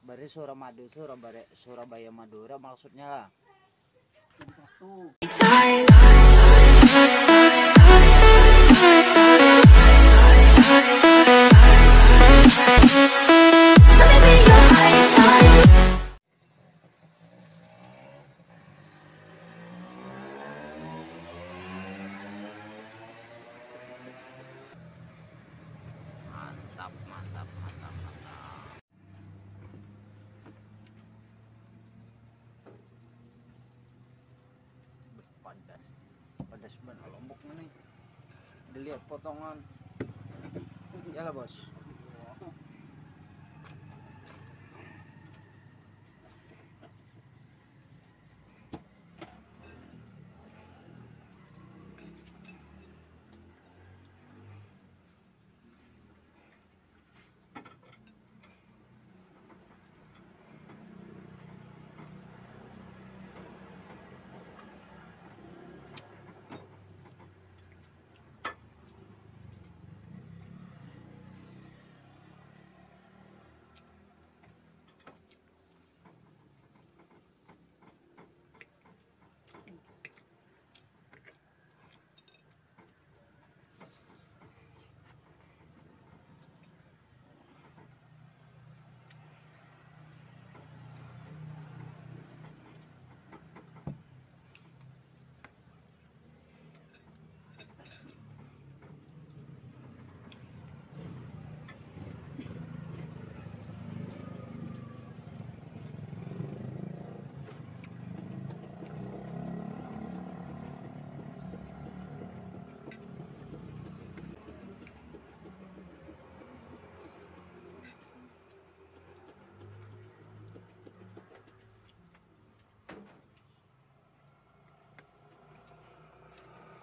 Bare Suramadu, Surabaya Madura maksudnya lah. Mantap, mantap, mantap, mantap. Pedas banget lombok nih. Dilihat potongan. Ya lah bos.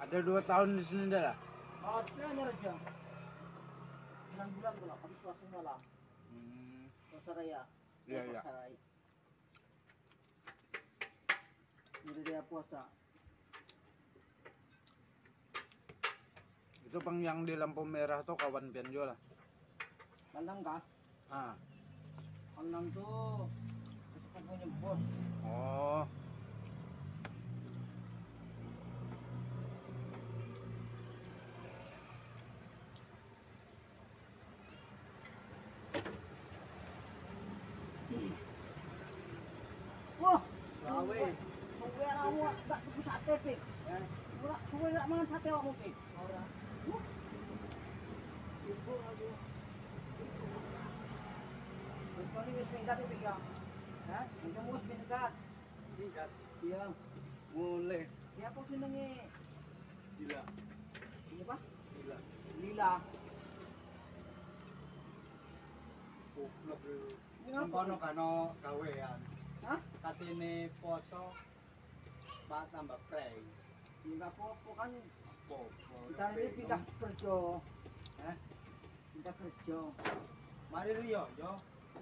Ada 2 tahun di sini dah lah. Ada aja. 6 bulan pula, habis puasanya lah. Puasa raya. Iya, iya. Puasa raya. Jadi dia puasa. Itu pang yang di lampu merah tuh kawan pian juga lah. Kandang kah? Ah. Kandang tuh sepupunya bos. Oh. Wah, Sawe. suwe awak tak tuku sate pik. Ora suwe gak mangan sate awakmu pik. Ora. Ibu aku. Bukan wis minggat pik ya. Hah? Kamu wis minggat. Minggat. Iya. Mulai. Ya apa jenenge? Gila. Ini apa? Gila. Lila. Goblok lu. Ngapa? Kono kano gawean. Hah? Katene foto Pak tambah play. Enggak apa-apa kan Apa? kita ini pindah kerja. Hah? Pindah kerja. Mari riyo yo.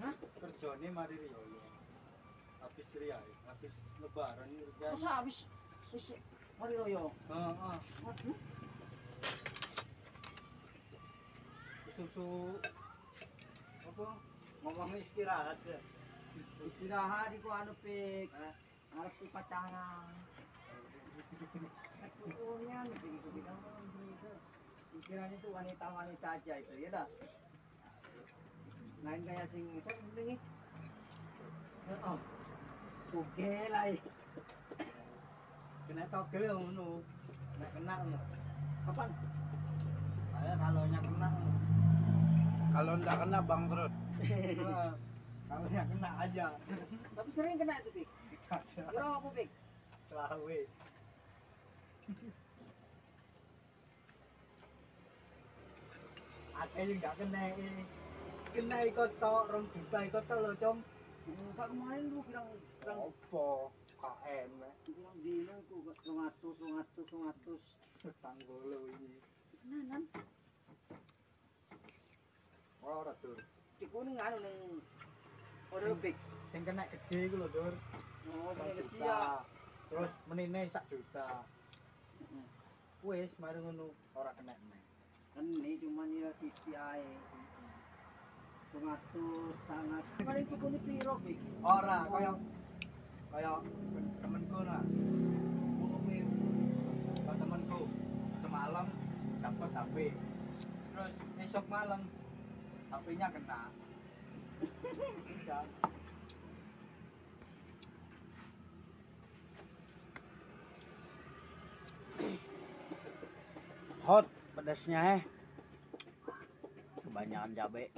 Hah? Kerjane mari riyo yo. Habis riya, habis lebaran iki. Masa habis mari royo. Heeh. Waduh. Susu apa? Ngomong istirahat ya. Istirahat iku anu pik. Harus di pacangan. Punya begitu kita pikirannya itu wanita-wanita aja itu ya dah. Lain kayak sing ini. Oh. Oke lah. Kena togel yo ngono. Nek kena ngono. Kapan? Saya kalau nya kena. Kalau ndak kena bangkrut. Kalau nya kena aja. Tapi sering kena itu pik. Kira apa pik? Selawe. Ate yang gak kena ini. Kena ikut tok 2 juta ikut tok lho, Com. Kak kemarin lu bilang Opo? KM. bilang dino itu 200. Tanggul lho ini. Nanan. Ora tur. Iku ning anu ning order pik. Sing kena gede iku lho, Dur. Oh, 1 ini juta. dia. Terus menine 1 juta. Wis mari ngono ora kena meneh. Kan ini cuma nilai sisi ae. 200 sangat. Paling tuku ni piro, Bik? Ora kaya temenku lah. Bumi temenku semalam dapat HP. Terus besok malam HP-nya kena. Udah. Hot pedasnya kebanyakan cabe.